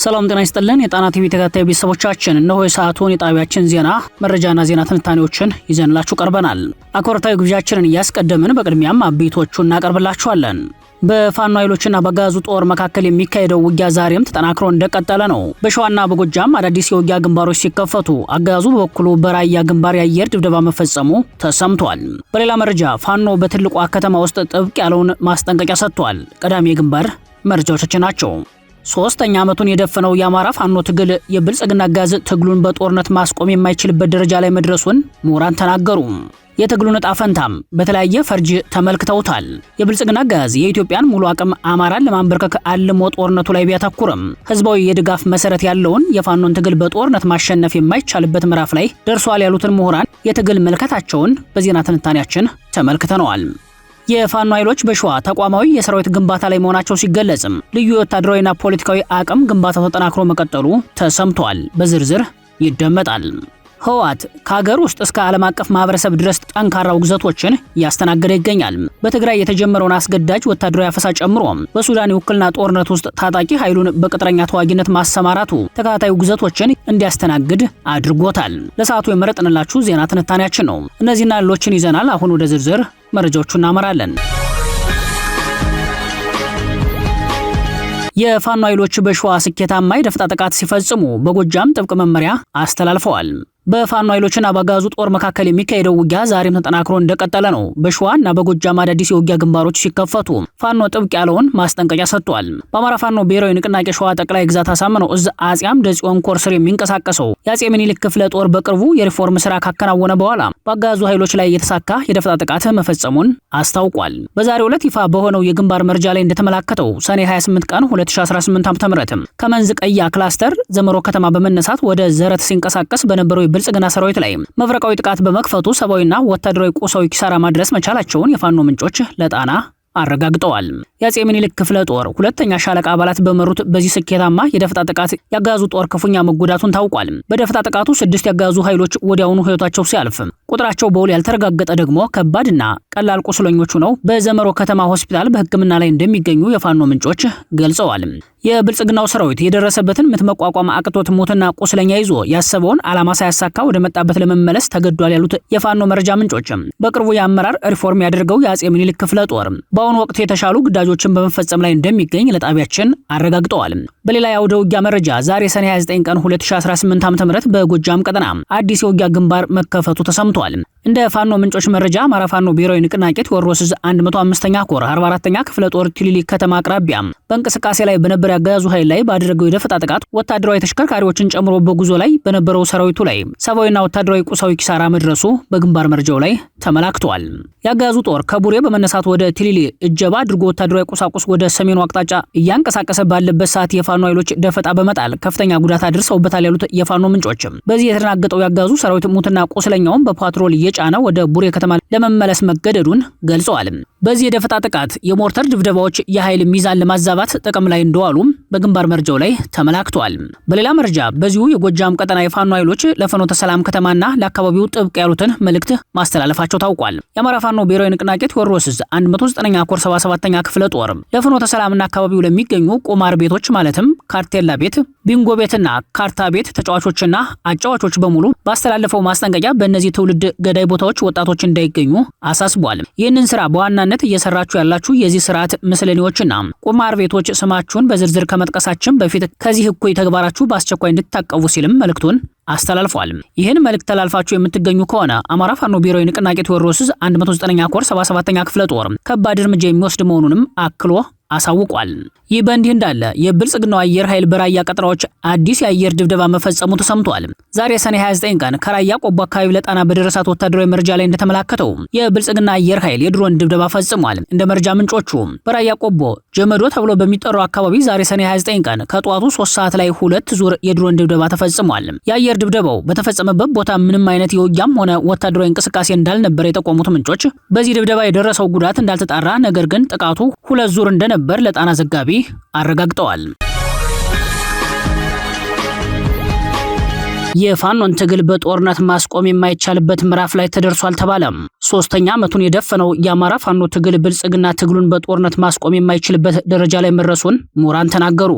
ሰላም ጤና ይስጥልን የጣና ቲቪ ተከታታይ ቤተሰቦቻችን እነሆ የሰዓቱን የጣቢያችን ዜና መረጃና ዜና ትንታኔዎችን ይዘንላችሁ ቀርበናል። አኮርታዊ ግብዣችንን እያስቀደምን በቅድሚያም አብይቶቹን እናቀርብላችኋለን። በፋኖ ኃይሎችና በአገዛዙ ጦር መካከል የሚካሄደው ውጊያ ዛሬም ተጠናክሮ እንደቀጠለ ነው። በሸዋና በጎጃም አዳዲስ የውጊያ ግንባሮች ሲከፈቱ አገዛዙ በበኩሉ በራያ ግንባር የአየር ድብደባ መፈጸሙ ተሰምቷል። በሌላ መረጃ ፋኖ በትልቋ ከተማ ውስጥ ጥብቅ ያለውን ማስጠንቀቂያ ሰጥቷል። ቀዳሚ የግንባር መረጃዎቻችን ናቸው። ሶስተኛ ዓመቱን የደፈነው የአማራ ፋኖ ትግል የብልጽግና አገዛዝ ትግሉን በጦርነት ማስቆም የማይችልበት ደረጃ ላይ መድረሱን ምሁራን ተናገሩ። የትግሉን ዕጣ ፈንታም በተለያየ ፈርጅ ተመልክተውታል። የብልጽግና አገዛዝ የኢትዮጵያን ሙሉ አቅም አማራን ለማንበርከክ አልሞ ጦርነቱ ላይ ቢያተኩርም ህዝባዊ የድጋፍ መሰረት ያለውን የፋኖን ትግል በጦርነት ማሸነፍ የማይቻልበት ምዕራፍ ላይ ደርሷል ያሉትን ምሁራን የትግል መልከታቸውን በዜና ትንታኔያችን ተመልክተነዋል። የፋኖ ኃይሎች በሸዋ ተቋማዊ የሰራዊት ግንባታ ላይ መሆናቸው ሲገለጽም ልዩ ወታደራዊና ፖለቲካዊ አቅም ግንባታው ተጠናክሮ መቀጠሉ ተሰምቷል። በዝርዝር ይደመጣል። ህወሓት ከሀገር ውስጥ እስከ ዓለም አቀፍ ማህበረሰብ ድረስ ጠንካራ ውግዘቶችን እያስተናገደ ይገኛል። በትግራይ የተጀመረውን አስገዳጅ ወታደራዊ አፈሳ ጨምሮ በሱዳን የውክልና ጦርነት ውስጥ ታጣቂ ኃይሉን በቅጥረኛ ተዋጊነት ማሰማራቱ ተከታታይ ውግዘቶችን እንዲያስተናግድ አድርጎታል። ለሰዓቱ የመረጥንላችሁ ዜና ትንታኔያችን ነው። እነዚህና ሌሎችን ይዘናል። አሁን ወደ ዝርዝር መረጃዎቹ እናመራለን። የፋኖ ኃይሎች በሸዋ ስኬታማ የደፈጣ ጥቃት ሲፈጽሙ በጎጃም ጥብቅ መመሪያ አስተላልፈዋል። በፋኖ ኃይሎችና በአገዛዙ ጦር መካከል የሚካሄደው ውጊያ ዛሬም ተጠናክሮ እንደቀጠለ ነው። በሸዋና በጎጃም አዳዲስ የውጊያ ግንባሮች ሲከፈቱ ፋኖ ጥብቅ ያለውን ማስጠንቀቂያ ሰጥቷል። በአማራ ፋኖ ብሔራዊ ንቅናቄ ሸዋ ጠቅላይ ግዛት አሳምነው እዝ አፄ አምደ ጽዮን ኮር ስር የሚንቀሳቀሰው የአፄ ምኒልክ ክፍለ ጦር በቅርቡ የሪፎርም ስራ ካከናወነ በኋላ በአገዛዙ ኃይሎች ላይ የተሳካ የደፈጣ ጥቃት መፈጸሙን አስታውቋል። በዛሬው ዕለት ይፋ በሆነው የግንባር መረጃ ላይ እንደተመላከተው ሰኔ 28 ቀን 2018 ዓ.ም ከመንዝ ቀያ ክላስተር ዘመሮ ከተማ በመነሳት ወደ ዘረት ሲንቀሳቀስ በነበረው ብልጽግና ሰራዊት ላይ መብረቃዊ ጥቃት በመክፈቱ ሰብአዊና ወታደራዊ ቁሳዊ ኪሳራ ማድረስ መቻላቸውን የፋኖ ምንጮች ለጣና አረጋግጠዋል። የአፄ ምኒልክ ክፍለ ጦር ሁለተኛ ሻለቃ አባላት በመሩት በዚህ ስኬታማ የደፈጣ ጥቃት ያገዛዙ ጦር ክፉኛ መጎዳቱን ታውቋል። በደፈጣ ጥቃቱ 6 ያገዛዙ ኃይሎች ወዲያውኑ ህይወታቸው ሲያልፍ ቁጥራቸው በውል ያልተረጋገጠ ደግሞ ከባድና ቀላል ቁስለኞች ሆነው በዘመሮ ከተማ ሆስፒታል በሕክምና ላይ እንደሚገኙ የፋኖ ምንጮች ገልጸዋል። የብልጽግናው ሰራዊት የደረሰበትን ምት መቋቋም አቅቶት ሞትና ቁስለኛ ይዞ ያሰበውን ዓላማ ሳያሳካ ወደ መጣበት ለመመለስ ተገዷል ያሉት የፋኖ መረጃ ምንጮች በቅርቡ የአመራር ሪፎርም ያደርገው የአፄ ምኒልክ ክፍለ ጦር በአሁኑ ወቅት የተሻሉ ግዳጆችን በመፈጸም ላይ እንደሚገኝ ለጣቢያችን አረጋግጠዋል። በሌላ የአውደ ውጊያ መረጃ ዛሬ ሰኔ 29 ቀን 2018 ዓ.ም በጎጃም ቀጠና አዲስ የውጊያ ግንባር መከፈቱ ተሰምቷል። እንደ ፋኖ ምንጮች መረጃ አማራ ፋኖ ብሔራዊ ንቅናቄ ቴዎድሮስ 105ኛ ኮር 44ኛ ክፍለ ጦር ቲሊሊ ከተማ አቅራቢያ በእንቅስቃሴ ላይ በነበረ ያገዛዙ ኃይል ላይ ባደረገው የደፈጣ ጥቃት ወታደራዊ ተሽከርካሪዎችን ጨምሮ በጉዞ ላይ በነበረው ሰራዊቱ ላይ ሰብአዊና ወታደራዊ ቁሳዊ ኪሳራ መድረሱ በግንባር መረጃው ላይ ተመላክቷል። ያገዛዙ ጦር ከቡሬ በመነሳት ወደ ቲሊሊ እጀባ አድርጎ ወታደራዊ ቁሳቁስ ወደ ሰሜኑ አቅጣጫ እያንቀሳቀሰ ባለበት ሰዓት የፋኖ ኃይሎች ደፈጣ በመጣል ከፍተኛ ጉዳት አድርሰውበታል ያሉት የፋኖ ምንጮች በዚህ የተናገጠው ያገዛዙ ሰራዊት ሙትና ቁስለኛውን በፓትሮል እየጫነ ወደ ቡሬ ከተማ ለመመለስ መገደዱን ገልጸዋል። በዚህ የደፈጣ ጥቃት የሞርተር ድብደባዎች የኃይል ሚዛን ለማዛባት ጥቅም ላይ እንደዋሉ በግንባር መረጃው ላይ ተመላክቷል። በሌላ መረጃ በዚሁ የጎጃም ቀጠና የፋኖ ኃይሎች ለፍኖተ ሰላም ከተማና ለአካባቢው ጥብቅ ያሉትን መልእክት ማስተላለፋቸው ታውቋል። የአማራ ፋኖ ብሔራዊ ንቅናቄ ቴዎድሮስ 109ኛ ኮር 77ኛ ክፍለ ጦር ለፍኖተ ሰላምና አካባቢው ለሚገኙ ቁማር ቤቶች ማለትም ካርቴላ ቤት፣ ቢንጎ ቤትና ካርታ ቤት ተጫዋቾችና አጫዋቾች በሙሉ ባስተላለፈው ማስጠንቀቂያ በእነዚህ ትውልድ ገዳይ ቦታዎች ወጣቶች እንዳይገኙ አሳስቧል። ይህንን ስራ በዋናነት እየሰራችሁ ያላችሁ የዚህ ስርዓት ምስለኔዎችና ቁማር ቤቶች ስማችሁን በዝርዝር ከመጥቀሳችን በፊት ከዚህ እኩይ ተግባራችሁ በአስቸኳይ እንድትታቀቡ ሲልም መልእክቱን አስተላልፏል። ይህን መልእክት ተላልፋችሁ የምትገኙ ከሆነ አማራ ፋኖ ብሔራዊ ንቅናቄ ቴዎድሮስ 109ኛ ኮር 77ኛ ክፍለ ጦር ከባድ እርምጃ የሚወስድ መሆኑንም አክሎ አሳውቋል። ይህ በእንዲህ እንዳለ የብልጽግናው አየር ኃይል በራያ ቀጠናዎች አዲስ የአየር ድብደባ መፈጸሙ ተሰምቷል። ዛሬ ሰኔ 29 ቀን ከራያ ቆቦ አካባቢ ለጣና በደረሳት ወታደራዊ መረጃ ላይ እንደተመላከተው የብልጽግና አየር ኃይል የድሮን ድብደባ ፈጽሟል። እንደ መረጃ ምንጮቹ በራያ ቆቦ ጀመዶ ተብሎ በሚጠራው አካባቢ ዛሬ ሰኔ 29 ቀን ከጧቱ 3 ሰዓት ላይ 2 ዙር የድሮን ድብደባ ተፈጽሟል። የአየር ድብደባው በተፈጸመበት ቦታ ምንም አይነት የውጊያም ሆነ ወታደራዊ እንቅስቃሴ እንዳልነበር የጠቆሙት ምንጮች በዚህ ድብደባ የደረሰው ጉዳት እንዳልተጣራ፣ ነገር ግን ጥቃቱ 2 ዙር እንደነበር ለጣና ዘጋቢ አረጋግጠዋል። የፋኖን ትግል በጦርነት ማስቆም የማይቻልበት ምዕራፍ ላይ ተደርሷል ተባለም። ሶስተኛ ዓመቱን የደፈነው የአማራ ፋኖ ትግል ብልጽግና ትግሉን በጦርነት ማስቆም የማይችልበት ደረጃ ላይ መድረሱን ምሁራን ተናገሩ።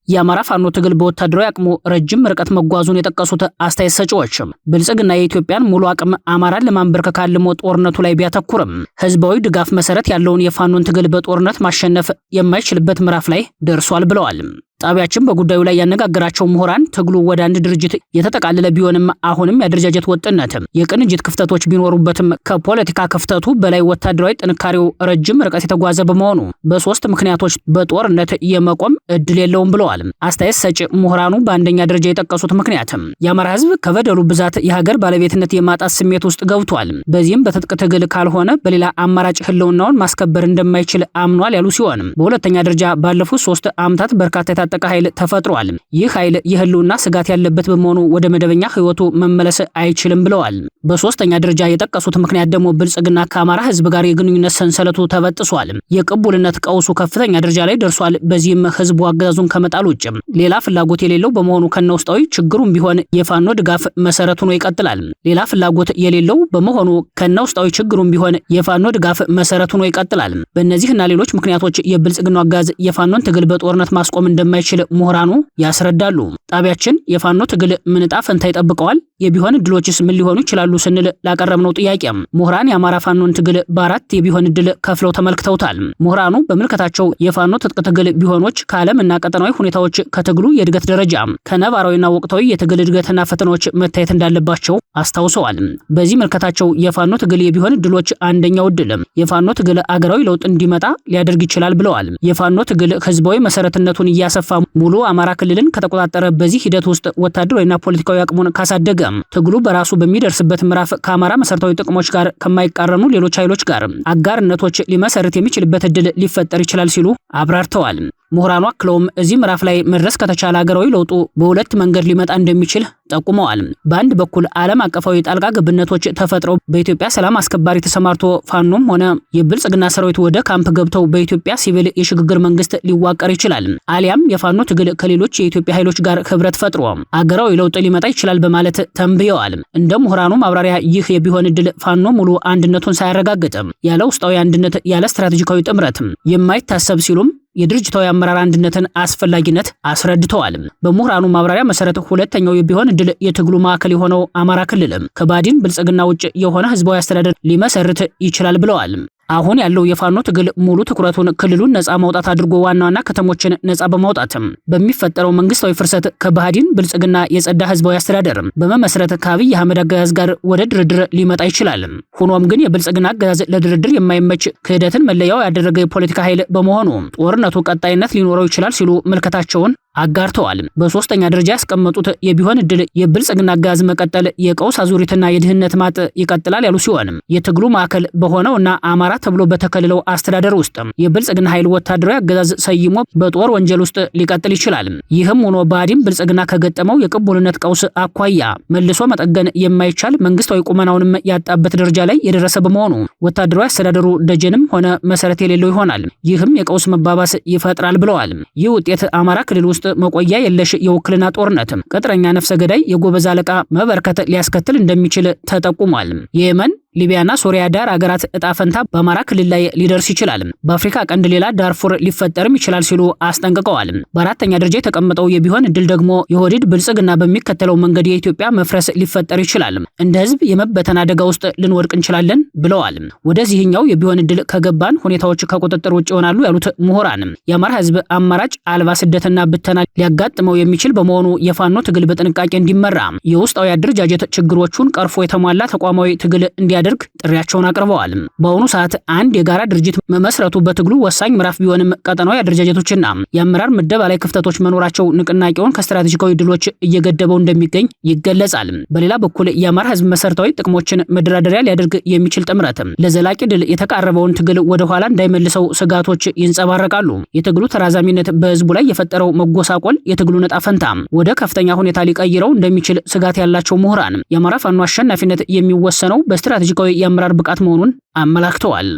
የአማራ ፋኖ ትግል በወታደራዊ አቅሙ ረጅም ርቀት መጓዙን የጠቀሱት አስተያየት ሰጪዎች ብልጽግና የኢትዮጵያን ሙሉ አቅም አማራን ለማንበርከክ አልሞ ጦርነቱ ላይ ቢያተኩርም ህዝባዊ ድጋፍ መሰረት ያለውን የፋኖን ትግል በጦርነት ማሸነፍ የማይችልበት ምዕራፍ ላይ ደርሷል ብለዋል። ጣቢያችን በጉዳዩ ላይ ያነጋገራቸው ምሁራን ትግሉ ወደ አንድ ድርጅት የተጠቃለለ ቢሆንም አሁንም የአደረጃጀት ወጥነት፣ የቅንጅት ክፍተቶች ቢኖሩበትም ከፖለቲካ ክፍተቱ በላይ ወታደራዊ ጥንካሬው ረጅም ርቀት የተጓዘ በመሆኑ በሶስት ምክንያቶች በጦርነት የመቆም እድል የለውም ብለዋል። አስተያየት ሰጪ ምሁራኑ በአንደኛ ደረጃ የጠቀሱት ምክንያትም የአማራ ህዝብ ከበደሉ ብዛት የሀገር ባለቤትነት የማጣት ስሜት ውስጥ ገብቷል። በዚህም በትጥቅ ትግል ካልሆነ በሌላ አማራጭ ህልውናውን ማስከበር እንደማይችል አምኗል ያሉ ሲሆን በሁለተኛ ደረጃ ባለፉት 3 ዓመታት በርካታ የታጠቀ ኃይል ተፈጥሯል። ይህ ኃይል የህልውና ስጋት ያለበት በመሆኑ ወደ መደበኛ ህይወቱ መመለስ አይችልም ብለዋል። በሶስተኛ ደረጃ የጠቀሱት ምክንያት ደግሞ ብልጽግና ከአማራ ህዝብ ጋር የግንኙነት ሰንሰለቱ ተበጥሷል። የቅቡልነት ቀውሱ ከፍተኛ ደረጃ ላይ ደርሷል። በዚህም ህዝቡ አገዛዙን ከመጣል ውጭ ሌላ ፍላጎት የሌለው በመሆኑ ከነውስጣዊ ችግሩም ቢሆን የፋኖ ድጋፍ መሰረት ሆኖ ይቀጥላል። ሌላ ፍላጎት የሌለው በመሆኑ ከነውስጣዊ ችግሩም ቢሆን የፋኖ ድጋፍ መሰረት ሆኖ ይቀጥላል። በእነዚህና ሌሎች ምክንያቶች የብልጽግናው አገዛዝ የፋኖን ትግል በጦርነት ማስቆም እንደማይችል ምሁራኑ ያስረዳሉ። ጣቢያችን የፋኖ ትግል ምን ዕጣ ፈንታ ይጠብቀዋል? የቢሆን እድሎችስ ምን ሊሆኑ ይችላሉ ስንል ላቀረብነው ጥያቄ ምሁራን የአማራ ፋኖን ትግል በአራት የቢሆን እድል ከፍለው ተመልክተውታል። ምሁራኑ በምልከታቸው የፋኖ ትጥቅ ትግል ቢሆኖች ከዓለም እና ቀጠናዊ ሁኔታዎች ከትግሉ የእድገት ደረጃ ከነባራዊና ወቅታዊ የትግል እድገትና ፈተናዎች መታየት እንዳለባቸው አስታውሰዋል። በዚህ ምልከታቸው የፋኖ ትግል የቢሆን እድሎች አንደኛው እድል የፋኖ ትግል አገራዊ ለውጥ እንዲመጣ ሊያደርግ ይችላል ብለዋል። የፋኖ ትግል ህዝባዊ መሰረትነቱን እያሰፋ ሙሉ አማራ ክልልን ከተቆጣጠረ በዚህ ሂደት ውስጥ ወታደራዊና ፖለቲካዊ አቅሙን ካሳደገ ትግሉ በራሱ በሚደርስበት ምዕራፍ ከአማራ መሰረታዊ ጥቅሞች ጋር ከማይቃረኑ ሌሎች ኃይሎች ጋር አጋርነቶች ሊመሰርት የሚችልበት እድል ሊፈጠር ይችላል ሲሉ አብራርተዋል። ምሁራኑ አክለውም እዚህ ምዕራፍ ላይ መድረስ ከተቻለ ሀገራዊ ለውጡ በሁለት መንገድ ሊመጣ እንደሚችል ጠቁመዋል። በአንድ በኩል ዓለም አቀፋዊ ጣልቃ ገብነቶች ተፈጥረው በኢትዮጵያ ሰላም አስከባሪ ተሰማርቶ ፋኖም ሆነ የብልጽግና ሰራዊት ወደ ካምፕ ገብተው በኢትዮጵያ ሲቪል የሽግግር መንግስት ሊዋቀር ይችላል። አሊያም የፋኖ ትግል ከሌሎች የኢትዮጵያ ኃይሎች ጋር ህብረት ፈጥሮ አገራዊ ለውጥ ሊመጣ ይችላል በማለት ተንብየዋል። እንደ ምሁራኑ ማብራሪያ ይህ የቢሆን እድል ፋኖ ሙሉ አንድነቱን ሳያረጋግጥ ያለ ውስጣዊ አንድነት ያለ ስትራቴጂካዊ ጥምረት የማይታሰብ ሲሉም የድርጅታዊ አመራር አንድነትን አስፈላጊነት አስረድተዋል። በምሁራኑ ማብራሪያ መሰረት ሁለተኛው የቢሆን እድል የትግሉ ማዕከል የሆነው አማራ ክልል ከባዲን ብልጽግና ውጭ የሆነ ህዝባዊ አስተዳደር ሊመሰርት ይችላል ብለዋል። አሁን ያለው የፋኖ ትግል ሙሉ ትኩረቱን ክልሉን ነፃ ማውጣት አድርጎ ዋና ዋና ከተሞችን ነፃ በማውጣትም በሚፈጠረው መንግስታዊ ፍርሰት ከባህዲን ብልጽግና የጸዳ ህዝባዊ አስተዳደር በመመስረት ከአብይ አህመድ አገዛዝ ጋር ወደ ድርድር ሊመጣ ይችላል። ሆኖም ግን የብልጽግና አገዛዝ ለድርድር የማይመች ክህደትን መለያው ያደረገ የፖለቲካ ኃይል በመሆኑ ጦርነቱ ቀጣይነት ሊኖረው ይችላል ሲሉ ምልከታቸውን አጋርተዋል። በሶስተኛ ደረጃ ያስቀመጡት የቢሆን እድል የብልጽግና አገዛዝ መቀጠል የቀውስ አዙሪትና የድህነት ማጥ ይቀጥላል ያሉ ሲሆን የትግሉ ማዕከል በሆነውና አማራ ተብሎ በተከለለው አስተዳደር ውስጥ የብልጽግና ኃይል ወታደራዊ አገዛዝ ሰይሞ በጦር ወንጀል ውስጥ ሊቀጥል ይችላል። ይህም ሆኖ ባዲም ብልጽግና ከገጠመው የቅቡልነት ቀውስ አኳያ መልሶ መጠገን የማይቻል መንግስታዊ ቁመናውንም ያጣበት ደረጃ ላይ የደረሰ በመሆኑ ወታደራዊ አስተዳደሩ ደጀንም ሆነ መሰረት የሌለው ይሆናል። ይህም የቀውስ መባባስ ይፈጥራል ብለዋል። ይህ ውጤት አማራ ክልል ውስጥ መቆያ የለሽ የውክልና ጦርነት፣ ቅጥረኛ ነፍሰ ገዳይ የጎበዝ አለቃ መበርከት ሊያስከትል እንደሚችል ተጠቁሟል። የየመን ሊቢያና ሶሪያ ዳር አገራት እጣ ፈንታ በአማራ ክልል ላይ ሊደርስ ይችላል። በአፍሪካ ቀንድ ሌላ ዳርፉር ሊፈጠርም ይችላል ሲሉ አስጠንቅቀዋል። በአራተኛ ደረጃ የተቀመጠው የቢሆን እድል ደግሞ የኦህዴድ ብልጽግና በሚከተለው መንገድ የኢትዮጵያ መፍረስ ሊፈጠር ይችላል፣ እንደ ህዝብ የመበተን አደጋ ውስጥ ልንወድቅ እንችላለን ብለዋል። ወደዚህኛው የቢሆን እድል ከገባን ሁኔታዎች ከቁጥጥር ውጭ ይሆናሉ ያሉት ምሁራን የአማራ ህዝብ አማራጭ አልባ ስደትና ብተና ሊያጋጥመው የሚችል በመሆኑ የፋኖ ትግል በጥንቃቄ እንዲመራ የውስጣዊ አደረጃጀት ችግሮቹን ቀርፎ የተሟላ ተቋማዊ ትግል እንዲያደርግ ጥሪያቸውን አቅርበዋል። በአሁኑ ሰዓት አንድ የጋራ ድርጅት መመስረቱ በትግሉ ወሳኝ ምዕራፍ ቢሆንም ቀጠናዊ አደረጃጀቶችና የአመራር ምደባ ላይ ክፍተቶች መኖራቸው ንቅናቄውን ከስትራቴጂካዊ ድሎች እየገደበው እንደሚገኝ ይገለጻል። በሌላ በኩል የአማራ ህዝብ መሰረታዊ ጥቅሞችን መደራደሪያ ሊያደርግ የሚችል ጥምረት ለዘላቂ ድል የተቃረበውን ትግል ወደ ኋላ እንዳይመልሰው ስጋቶች ይንጸባረቃሉ። የትግሉ ተራዛሚነት በህዝቡ ላይ የፈጠረው መጎሳቆል የትግሉን ዕጣ ፈንታ ወደ ከፍተኛ ሁኔታ ሊቀይረው እንደሚችል ስጋት ያላቸው ምሁራን የአማራ ፋኖ አሸናፊነት የሚወሰነው በስትራቴጂካዊ የአመራር ብቃት መሆኑን አመላክተዋል።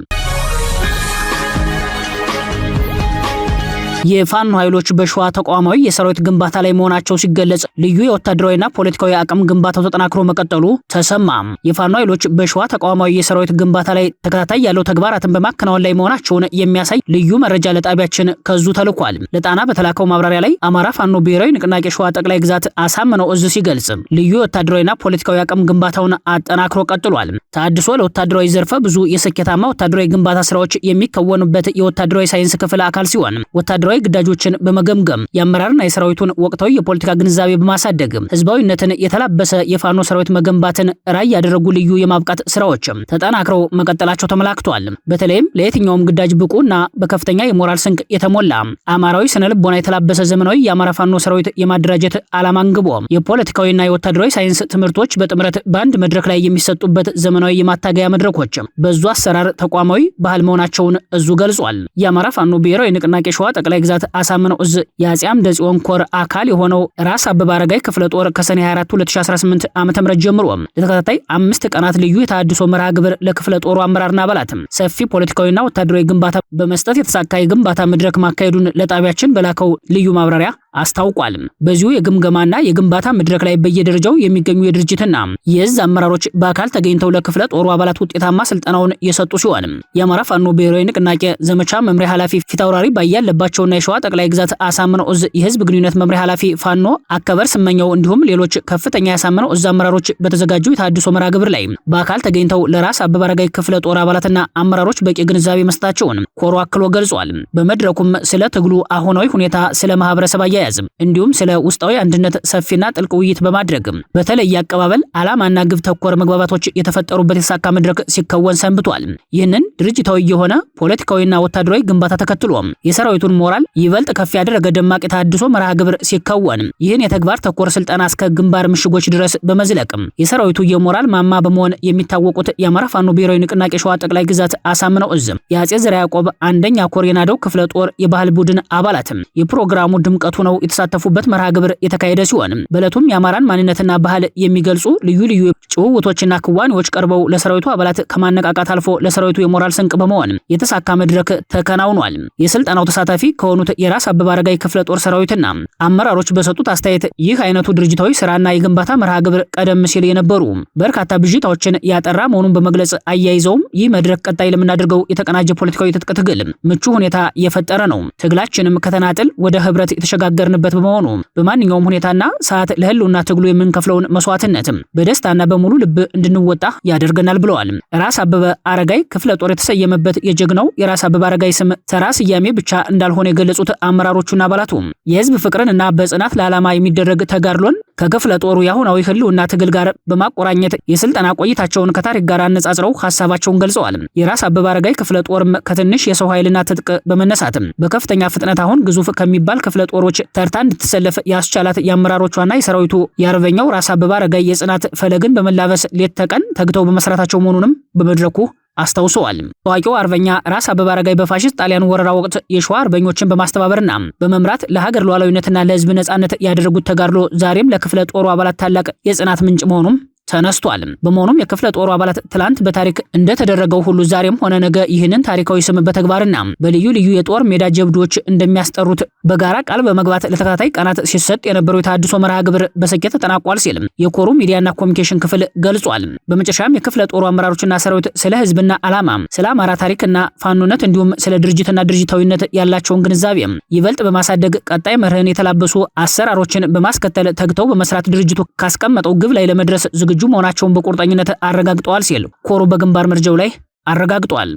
የፋኖ ኃይሎች በሸዋ ተቋማዊ የሰራዊት ግንባታ ላይ መሆናቸው ሲገለጽ ልዩ የወታደራዊና ፖለቲካዊ አቅም ግንባታው ተጠናክሮ መቀጠሉ ተሰማ። የፋኖ ኃይሎች በሸዋ ተቋማዊ የሰራዊት ግንባታ ላይ ተከታታይ ያለው ተግባራትን በማከናወን ላይ መሆናቸውን የሚያሳይ ልዩ መረጃ ለጣቢያችን ከዙ ተልኳል። ለጣና በተላከው ማብራሪያ ላይ አማራ ፋኖ ብሔራዊ ንቅናቄ ሸዋ ጠቅላይ ግዛት አሳምነው እዝ ሲገልጽ ልዩ የወታደራዊና ፖለቲካዊ አቅም ግንባታውን አጠናክሮ ቀጥሏል። ታድሶ ለወታደራዊ ዘርፈ ብዙ የስኬታማ ወታደራዊ ግንባታ ስራዎች የሚከወኑበት የወታደራዊ ሳይንስ ክፍል አካል ሲሆን ወታደራዊ ግዳጆችን በመገምገም የአመራርና የሰራዊቱን ወቅታዊ የፖለቲካ ግንዛቤ በማሳደግ ህዝባዊነትን የተላበሰ የፋኖ ሰራዊት መገንባትን ራዕይ ያደረጉ ልዩ የማብቃት ስራዎች ተጠናክረው መቀጠላቸው ተመላክቷል። በተለይም ለየትኛውም ግዳጅ ብቁና በከፍተኛ የሞራል ስንቅ የተሞላ አማራዊ ስነ ልቦና የተላበሰ ዘመናዊ የአማራ ፋኖ ሰራዊት የማደራጀት ዓላማ አንግቦ የፖለቲካዊና የወታደራዊ ሳይንስ ትምህርቶች በጥምረት በአንድ መድረክ ላይ የሚሰጡበት ዘመናዊ የማታገያ መድረኮች በዙ አሰራር ተቋማዊ ባህል መሆናቸውን እዙ ገልጿል። የአማራ ፋኖ ብሔራዊ ንቅናቄ ሸዋ ጠቅላይ ግዛት አሳምነው እዝ የአፄ አምደ ጽዮን ኮር አካል የሆነው ራስ አበበ አረጋይ ክፍለ ጦር ከሰኔ 24 2018 ዓ.ም ጀምሮ ለተከታታይ 5 ቀናት ልዩ የተሃድሶ መርሃ ግብር ለክፍለ ጦሩ አመራርና አባላት ሰፊ ፖለቲካዊና ወታደራዊ ግንባታ በመስጠት የተሳካ የግንባታ መድረክ ማካሄዱን ለጣቢያችን በላከው ልዩ ማብራሪያ አስታውቋል። በዚሁ የግምገማና የግንባታ መድረክ ላይ በየደረጃው የሚገኙ የድርጅትና የእዝ አመራሮች በአካል ተገኝተው ለክፍለ ጦሩ አባላት ውጤታማ ስልጠናውን የሰጡ ሲሆን የአማራ ፋኖ ብሔራዊ ንቅናቄ ዘመቻ መምሪያ ኃላፊ ፊታውራሪ ባያለባቸውና የሸዋ ጠቅላይ ግዛት አሳምነው እዝ የህዝብ ግንኙነት መምሪያ ኃላፊ ፋኖ አከበር ስመኛው እንዲሁም ሌሎች ከፍተኛ ያሳምነው እዝ አመራሮች በተዘጋጁ የተሃድሶ መርሃ ግብር ላይ በአካል ተገኝተው ለራስ አበበ አረጋይ ክፍለ ጦር አባላትና አመራሮች በቂ ግንዛቤ መስጠታቸውን ኮሩ አክሎ ገልጿል። በመድረኩም ስለ ትግሉ አሁናዊ ሁኔታ፣ ስለ ማህበረሰብ አያያዝም እንዲሁም ስለ ውስጣዊ አንድነት ሰፊና ጥልቅ ውይይት በማድረግ በተለይ አቀባበል ዓላማና ግብ ተኮር መግባባቶች የተፈጠሩበት የተሳካ መድረክ ሲከወን ሰንብቷል። ይህንን ድርጅታዊ የሆነ ፖለቲካዊና ወታደራዊ ግንባታ ተከትሎ የሰራዊቱን ሞራል ይበልጥ ከፍ ያደረገ ደማቅ የተሃድሶ መርሃ ግብር ሲከወን ይህን የተግባር ተኮር ስልጠና እስከ ግንባር ምሽጎች ድረስ በመዝለቅ የሰራዊቱ የሞራል ማማ በመሆን የሚታወቁት የአማራ ፋኖ ብሔራዊ ንቅናቄ ሸዋ ጠቅላይ ግዛት አሳምነው እዝ የአፄ ዘርዓ ያዕቆብ አንደኛ ኮር የናደው ክፍለ ጦር የባህል ቡድን አባላት የፕሮግራሙ ድምቀቱ ነው የተሳተፉበት መርሃ ግብር የተካሄደ ሲሆን በእለቱም የአማራን ማንነትና ባህል የሚገልጹ ልዩ ልዩ ጭውውቶችና ክዋኔዎች ቀርበው ለሰራዊቱ አባላት ከማነቃቃት አልፎ ለሰራዊቱ የሞራል ስንቅ በመሆን የተሳካ መድረክ ተከናውኗል። የስልጠናው ተሳታፊ ከሆኑት የራስ አበበ አረጋይ ክፍለ ጦር ሰራዊትና አመራሮች በሰጡት አስተያየት ይህ አይነቱ ድርጅታዊ ስራና የግንባታ መርሃ ግብር ቀደም ሲል የነበሩ በርካታ ብዥታዎችን ያጠራ መሆኑን በመግለጽ አያይዘውም ይህ መድረክ ቀጣይ ለምናደርገው የተቀናጀ ፖለቲካዊ ትጥቅ ትግል ምቹ ሁኔታ የፈጠረ ነው። ትግላችንም ከተናጥል ወደ ህብረት የተሸጋገርንበት በመሆኑ በማንኛውም ሁኔታና ሰዓት ለህልውና ትግሉ የምንከፍለውን መስዋዕትነት በደስታና በሙሉ ልብ እንድንወጣ ያደርገናል ብለዋል። ራስ አበበ አረጋይ ክፍለ ጦር የተሰየመበት የጀግናው የራስ አበበ አረጋይ ስም ተራ ስያሜ ብቻ እንዳልሆነ የገለጹት አመራሮቹና አባላቱ የህዝብ ፍቅርንና በጽናት ለዓላማ የሚደረግ ተጋድሎን ከክፍለ ጦሩ የአሁናዊ ህልውና ትግል ጋር በማቆራኘት የስልጠና ቆይታቸውን ከታሪክ ጋር አነጻጽረው ሐሳባቸውን ገልጸዋል። የራስ አበበ አረጋይ ክፍለ ጦርም ከትንሽ የሰው ኃይልና ትጥቅ በመነሳት በከፍተኛ ፍጥነት አሁን ግዙፍ ከሚባል ክፍለ ጦሮች ተርታ እንድትሰለፍ ያስቻላት የአመራሮቿና የሰራዊቱ የአርበኛው ራስ አበበ አረጋይ የጽናት ፈለግን በመላበስ ሌት ተቀን ተግተው በመስራታቸው መሆኑንም በመድረኩ አስታውሰዋል። ታዋቂው አርበኛ ራስ አበበ አረጋይ በፋሽስት ጣሊያን ወረራ ወቅት የሸዋ አርበኞችን በማስተባበርና በመምራት ለሀገር ሉዓላዊነትና ለህዝብ ነጻነት ያደረጉት ተጋድሎ ዛሬም ለክፍለ ጦሩ አባላት ታላቅ የጽናት ምንጭ መሆኑም ተነስቷል። በመሆኑም የክፍለ ጦሩ አባላት ትላንት በታሪክ እንደተደረገው ሁሉ ዛሬም ሆነ ነገ ይህንን ታሪካዊ ስም በተግባርና በልዩ ልዩ የጦር ሜዳ ጀብዶች እንደሚያስጠሩት በጋራ ቃል በመግባት ለተከታታይ ቀናት ሲሰጥ የነበረው የተሃድሶ መርሃ ግብር በስኬት ተጠናቋል ሲል የኮሩ ሚዲያና ኮሚኒኬሽን ክፍል ገልጿል። በመጨረሻም የክፍለ ጦሩ አመራሮችና ሰራዊት ስለ ህዝብና ዓላማ፣ ስለ አማራ ታሪክና ፋኖነት እንዲሁም ስለ ድርጅትና ድርጅታዊነት ያላቸውን ግንዛቤ ይበልጥ በማሳደግ ቀጣይ መርህን የተላበሱ አሰራሮችን በማስከተል ተግተው በመስራት ድርጅቱ ካስቀመጠው ግብ ላይ ለመድረስ ዝግጁ መሆናቸውን በቁርጠኝነት አረጋግጠዋል ሲል ኮሩ በግንባር መረጃው ላይ አረጋግጧል።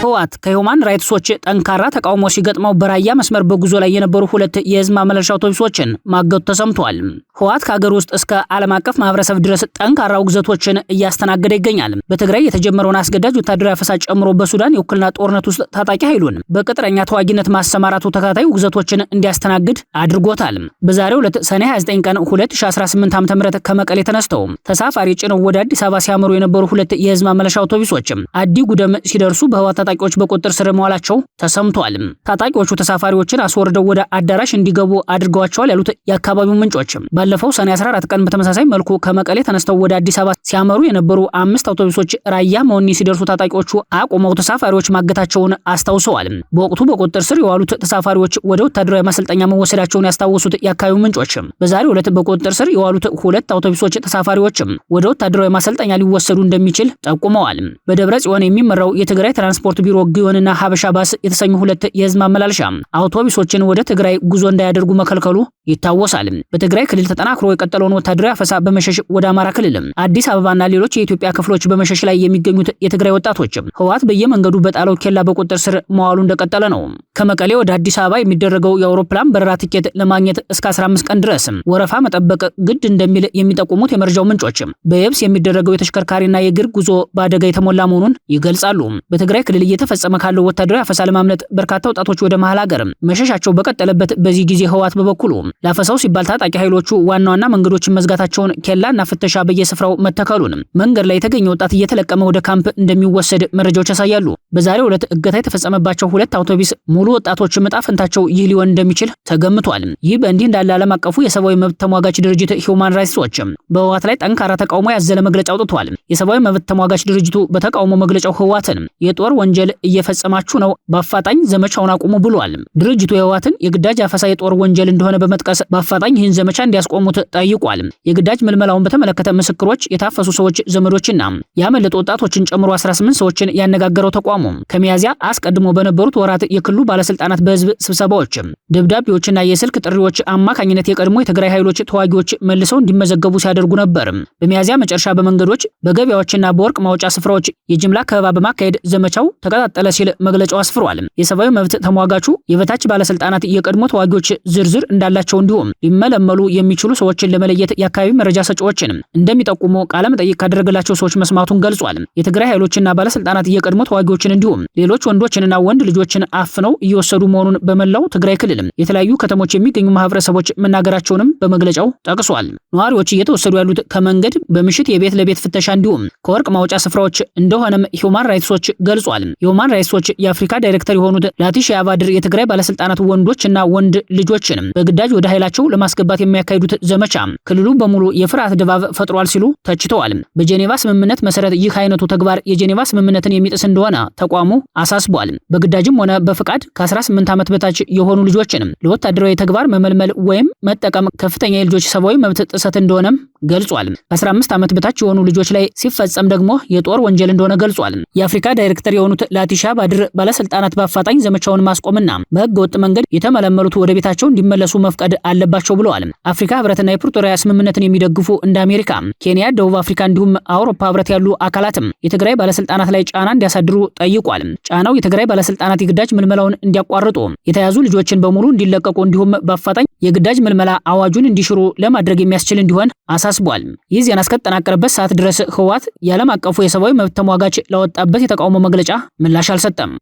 ህወሓት ከሂውማን ራይትስ ዎች ጠንካራ ተቃውሞ ሲገጥመው በራያ መስመር በጉዞ ላይ የነበሩ 2 የህዝብ ማመላለሻ አውቶቡሶችን ማገቱ ተሰምቷል። ህወሓት ከሀገር ውስጥ እስከ ዓለም አቀፍ ማህበረሰብ ድረስ ጠንካራ ውግዘቶችን እያስተናገደ ይገኛል። በትግራይ የተጀመረውን አስገዳጅ ወታደራዊ አፈሳ ጨምሮ በሱዳን የውክልና ጦርነት ውስጥ ታጣቂ ኃይሉን በቅጥረኛ ተዋጊነት ማሰማራቱ ተከታታይ ውግዘቶችን እንዲያስተናግድ አድርጎታል። በዛሬው ዕለት ሰኔ 29 ቀን 2018 ዓ.ም ከመቀሌ ተነስተው ተሳፋሪ ጭነው ወደ አዲስ አበባ ሲያመሩ የነበሩ 2 የህዝብ ማመላለሻ አውቶቡሶች አዲ ጉደም ሲደርሱ በህወሓት ታጣቂዎች በቁጥጥር ስር መዋላቸው ተሰምቷል። ታጣቂዎቹ ተሳፋሪዎችን አስወርደው ወደ አዳራሽ እንዲገቡ አድርገዋቸዋል ያሉት የአካባቢው ምንጮች ባለፈው ሰኔ 14 ቀን በተመሳሳይ መልኩ ከመቀሌ ተነስተው ወደ አዲስ አበባ ሲያመሩ የነበሩ 5 አውቶቡሶች ራያ መሆኒ ሲደርሱ ታጣቂዎቹ አቁመው ተሳፋሪዎች ማገታቸውን አስታውሰዋል። በወቅቱ በቁጥጥር ስር የዋሉት ተሳፋሪዎች ወደ ወታደራዊ ማሰልጠኛ መወሰዳቸውን ያስታወሱት የአካባቢው ምንጮች በዛሬው ዕለት በቁጥጥር ስር የዋሉት 2 አውቶቡሶች ተሳፋሪዎች ወደ ወታደራዊ ማሰልጠኛ ሊወሰዱ እንደሚችል ጠቁመዋል። በደብረ ጽዮን የሚመራው የትግራይ ትራንስፖርት ቢሮ ግዮንና ሀበሻ ባስ የተሰኙ 2 የህዝብ ማመላለሻ አውቶቡሶችን ወደ ትግራይ ጉዞ እንዳያደርጉ መከልከሉ ይታወሳል። በትግራይ ክልል ተጠናክሮ የቀጠለውን ወታደራዊ አፈሳ በመሸሽ ወደ አማራ ክልል፣ አዲስ አበባና ሌሎች የኢትዮጵያ ክፍሎች በመሸሽ ላይ የሚገኙት የትግራይ ወጣቶች ህወሓት በየመንገዱ በጣለው ኬላ በቁጥጥር ስር መዋሉ እንደቀጠለ ነው። ከመቀሌ ወደ አዲስ አበባ የሚደረገው የአውሮፕላን በረራ ቲኬት ለማግኘት እስከ 15 ቀን ድረስ ወረፋ መጠበቅ ግድ እንደሚል የሚጠቁሙት የመረጃው ምንጮች በየብስ የሚደረገው የተሽከርካሪና የእግር ጉዞ በአደጋ የተሞላ መሆኑን ይገልጻሉ። በትግራይ ክልል እየተፈጸመ ካለው ወታደራዊ አፈሳ ለማምለጥ በርካታ ወጣቶች ወደ መሃል ሀገር መሸሻቸው በቀጠለበት በዚህ ጊዜ ህወሓት በበኩሉ ለአፈሳው ሲባል ታጣቂ ኃይሎቹ ዋና ዋና መንገዶችን መዝጋታቸውን፣ ኬላና ፍተሻ በየስፍራው መተከሉን፣ መንገድ ላይ የተገኘ ወጣት እየተለቀመ ወደ ካምፕ እንደሚወሰድ መረጃዎች ያሳያሉ። በዛሬው ዕለት እገታ የተፈጸመባቸው 2 አውቶቡስ ሙሉ ወጣቶች ዕጣ ፈንታቸው ይህ ሊሆን እንደሚችል ተገምቷል። ይህ በእንዲህ እንዳለ ዓለም አቀፉ የሰብአዊ መብት ተሟጋች ድርጅት ሂውማን ራይትስ ዎች በህወሓት ላይ ጠንካራ ተቃውሞ ያዘለ መግለጫ አውጥቷል። የሰብአዊ መብት ተሟጋች ድርጅቱ በተቃውሞ መግለጫው ህወሓትን የጦር ወንጀል እየፈጸማችሁ ነው፣ በአፋጣኝ ዘመቻውን አቁሙ ብሏል። ድርጅቱ የህወሓትን የግዳጅ አፈሳ የጦር ወንጀል እንደሆነ በመጥቀስ በአፋጣኝ ይህን ዘመቻ እንዲያስቆሙት ጠይቋል። የግዳጅ ምልመላውን በተመለከተ ምስክሮች፣ የታፈሱ ሰዎች ዘመዶችና ያመለጡ ወጣቶችን ጨምሮ 18 ሰዎችን ያነጋገረው ተቋሙ ከሚያዚያ አስቀድሞ በነበሩት ወራት የክልሉ ባለስልጣናት በህዝብ ስብሰባዎች፣ ደብዳቤዎችና የስልክ ጥሪዎች አማካኝነት የቀድሞ የትግራይ ኃይሎች ተዋጊዎች መልሰው እንዲመዘገቡ ሲያደርጉ ነበር። በሚያዚያ መጨረሻ በመንገዶች በገበያዎችና በወርቅ ማውጫ ስፍራዎች የጅምላ ከበባ በማካሄድ ዘመቻው ተቀጣጠለ ሲል መግለጫው አስፍሯል። የሰብአዊ መብት ተሟጋቹ የበታች ባለስልጣናት የቀድሞ ተዋጊዎች ዝርዝር እንዳላቸው እንዲሁም ሊመለመሉ የሚችሉ ሰዎችን ለመለየት የአካባቢ መረጃ ሰጪዎችን እንደሚጠቁሙ ቃለ መጠይቅ ካደረገላቸው ሰዎች መስማቱን ገልጿል። የትግራይ ኃይሎችና ባለስልጣናት የቀድሞ ተዋጊዎችን እንዲሁም ሌሎች ወንዶችንና ወንድ ልጆችን አፍነው እየወሰዱ መሆኑን በመላው ትግራይ ክልል የተለያዩ ከተሞች የሚገኙ ማህበረሰቦች መናገራቸውንም በመግለጫው ጠቅሷል። ነዋሪዎች እየተወሰዱ ያሉት ከመንገድ በምሽት የቤት ለቤት ፍተሻ እንዲሁም ከወርቅ ማውጫ ስፍራዎች እንደሆነም ሂውማን ራይትስ ዎች ገልጿል። ሂውማን ራይትስ ዎች የአፍሪካ ዳይሬክተር የሆኑት ላቲሻ አባድር የትግራይ ባለስልጣናት ወንዶችና ወንድ ልጆችን በግዳጅ ወደ ኃይላቸው ለማስገባት የሚያካሂዱት ዘመቻ ክልሉ በሙሉ የፍርሃት ድባብ ፈጥሯል ሲሉ ተችተዋል። በጄኔቫ ስምምነት መሰረት ይህ አይነቱ ተግባር የጄኔቫ ስምምነትን የሚጥስ እንደሆነ ተቋሙ አሳስቧል። በግዳጅም ሆነ በፍቃድ ከ18 ዓመት በታች የሆኑ ልጆችን ለወታደራዊ ተግባር መመልመል ወይም መጠቀም ከፍተኛ የልጆች ሰብአዊ መብት ጥሰት እንደሆነም ገልጿል። ከ15 ዓመት በታች የሆኑ ልጆች ላይ ሲፈጸም ደግሞ የጦር ወንጀል እንደሆነ ገልጿል። የአፍሪካ ዳይሬክተር የሆኑት ላቲሻ ባድር ባለስልጣናት በአፋጣኝ ዘመቻውን ማስቆምና በህገ ወጥ መንገድ የተመለመሉት ወደ ቤታቸው እንዲመለሱ መፍቀድ አለባቸው ብለዋል። አፍሪካ ህብረትና የፕሪቶሪያ ስምምነትን የሚደግፉ እንደ አሜሪካ፣ ኬንያ፣ ደቡብ አፍሪካ እንዲሁም አውሮፓ ህብረት ያሉ አካላትም የትግራይ ባለስልጣናት ላይ ጫና እንዲያሳድሩ ጠይቋል። ጫናው የትግራይ ባለስልጣናት የግዳጅ ምልመላውን እንዲያቋርጡ፣ የተያዙ ልጆችን በሙሉ እንዲለቀቁ እንዲሁም በአፋጣኝ የግዳጅ ምልመላ አዋጁን እንዲሽሩ ለማድረግ የሚያስችል እንዲሆን አሳስቧል። ይህ ዜና እስከተጠናቀረበት ሰዓት ድረስ ህወሓት የዓለም አቀፉ የሰብአዊ መብት ተሟጋች ላወጣበት የተቃውሞ መግለጫ ምላሽ አልሰጠም።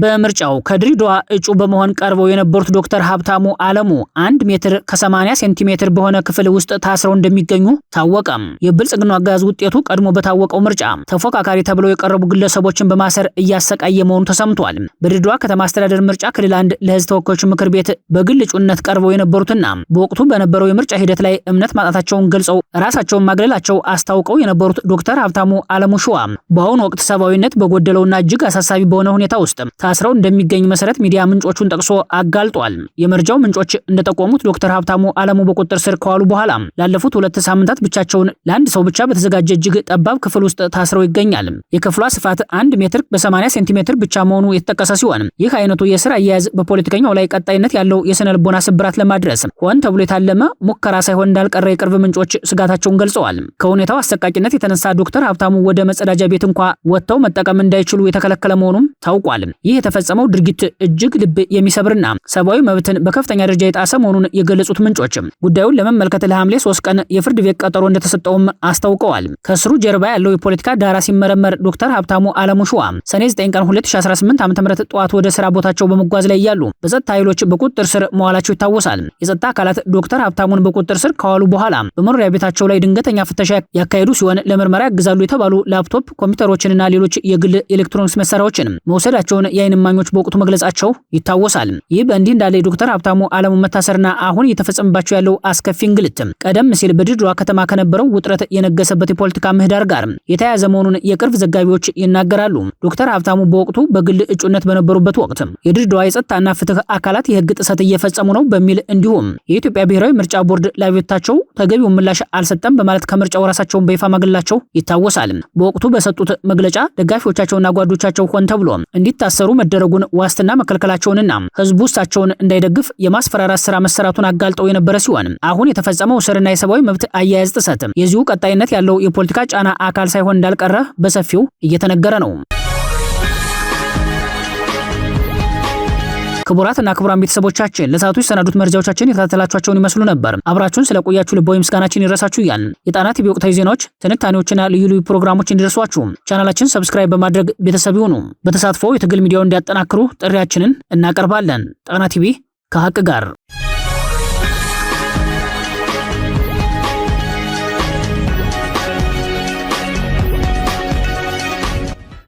በምርጫው ከድሬዳዋ እጩ በመሆን ቀርበው የነበሩት ዶክተር ሀብታሙ አለሙ 1 ሜትር ከ80 ሴንቲሜትር በሆነ ክፍል ውስጥ ታስረው እንደሚገኙ ታወቀ። የብልጽግናው አገዛዝ ውጤቱ ቀድሞ በታወቀው ምርጫ ተፎካካሪ ተብለው የቀረቡ ግለሰቦችን በማሰር እያሰቃየ መሆኑ ተሰምቷል። በድሬዳዋ ከተማ አስተዳደር ምርጫ ክልል 1 ለህዝብ ተወካዮች ምክር ቤት በግል እጩነት ቀርበው የነበሩትና በወቅቱ በነበረው የምርጫ ሂደት ላይ እምነት ማጣታቸውን ገልጸው ራሳቸውን ማግለላቸው አስታውቀው የነበሩት ዶክተር ሀብታሙ አለሙ ሸዋ በአሁኑ ወቅት ሰብአዊነት በጎደለውና እጅግ አሳሳቢ በሆነ ሁኔታ ውስጥ ታስረው እንደሚገኝ መሰረት ሚዲያ ምንጮቹን ጠቅሶ አጋልጧል። የመረጃው ምንጮች እንደጠቆሙት ዶክተር ሀብታሙ አለሙ በቁጥጥር ስር ከዋሉ በኋላ ላለፉት 2 ሳምንታት ብቻቸውን ለአንድ ሰው ብቻ በተዘጋጀ እጅግ ጠባብ ክፍል ውስጥ ታስረው ይገኛል። የክፍሏ ስፋት 1 ሜትር በ80 ሴንቲሜትር ብቻ መሆኑ የተጠቀሰ ሲሆን ይህ አይነቱ የስራ አያያዝ በፖለቲከኛው ላይ ቀጣይነት ያለው የስነ ልቦና ስብራት ለማድረስ ሆን ተብሎ የታለመ ሙከራ ሳይሆን እንዳልቀረ የቅርብ ምንጮች ስጋታቸውን ገልጸዋል። ከሁኔታው አሰቃቂነት የተነሳ ዶክተር ሀብታሙ ወደ መጸዳጃ ቤት እንኳ ወጥተው መጠቀም እንዳይችሉ የተከለከለ መሆኑም ታውቋል። ይህ ይህ የተፈጸመው ድርጊት እጅግ ልብ የሚሰብርና ሰብአዊ መብትን በከፍተኛ ደረጃ የጣሰ መሆኑን የገለጹት ምንጮች ጉዳዩን ለመመልከት ለሐምሌ 3 ቀን የፍርድ ቤት ቀጠሮ እንደተሰጠውም አስታውቀዋል። ከስሩ ጀርባ ያለው የፖለቲካ ዳራ ሲመረመር ዶክተር ሀብታሙ አለሙ ሸዋ ሰኔ 9 ቀን 2018 ዓ.ም ጠዋት ወደ ስራ ቦታቸው በመጓዝ ላይ ያሉ በጸጥታ ኃይሎች በቁጥጥር ስር መዋላቸው ይታወሳል። የጸጥታ አካላት ዶክተር ሀብታሙን በቁጥጥር ስር ከዋሉ በኋላ በመኖሪያ ቤታቸው ላይ ድንገተኛ ፍተሻ ያካሄዱ ሲሆን ለምርመራ ያግዛሉ የተባሉ ላፕቶፕ ኮምፒውተሮችንና ሌሎች የግል ኤሌክትሮኒክስ መሳሪያዎችን መውሰዳቸውን የዓይን እማኞች በወቅቱ መግለጻቸው ይታወሳል። ይህ በእንዲህ እንዳለ ዶክተር ሀብታሙ አለሙ መታሰርና አሁን እየተፈጸመባቸው ያለው አስከፊ እንግልት ቀደም ሲል በድሬዳዋ ከተማ ከነበረው ውጥረት የነገሰበት የፖለቲካ ምህዳር ጋር የተያያዘ መሆኑን የቅርብ ዘጋቢዎች ይናገራሉ። ዶክተር ሀብታሙ በወቅቱ በግል እጩነት በነበሩበት ወቅት የድሬዳዋ የጸጥታና ፍትህ አካላት የህግ ጥሰት እየፈጸሙ ነው በሚል እንዲሁም የኢትዮጵያ ብሔራዊ ምርጫ ቦርድ ለአቤቱታቸው ተገቢውን ምላሽ አልሰጠም በማለት ከምርጫው ራሳቸውን በይፋ ማግለላቸው ይታወሳል። በወቅቱ በሰጡት መግለጫ ደጋፊዎቻቸውና ጓዶቻቸው ሆን ተብሎ እንዲታሰሩ መደረጉን ዋስትና መከልከላቸውንና ህዝቡ እሳቸውን እንዳይደግፍ የማስፈራራት ስራ መሰራቱን አጋልጠው የነበረ ሲሆን አሁን የተፈጸመው እስርና የሰብአዊ መብት አያያዝ ጥሰት የዚሁ ቀጣይነት ያለው የፖለቲካ ጫና አካል ሳይሆን እንዳልቀረ በሰፊው እየተነገረ ነው። ክቡራትና ክቡራን ቤተሰቦቻችን ለሰዓቱ የሰናዱት መረጃዎቻችን የተከታተላችኋቸውን ይመስሉ ነበር። አብራችሁን ስለቆያችሁ ልባዊ ምስጋናችን ይድረሳችሁ እያልን የጣና ቲቪ ወቅታዊ ዜናዎች፣ ትንታኔዎችና ልዩ ልዩ ፕሮግራሞች እንዲደርሷችሁ ቻናላችን ሰብስክራይብ በማድረግ ቤተሰብ ይሁኑ። በተሳትፎ የትግል ሚዲያውን እንዲያጠናክሩ ጥሪያችንን እናቀርባለን። ጣና ቲቪ ከሀቅ ጋር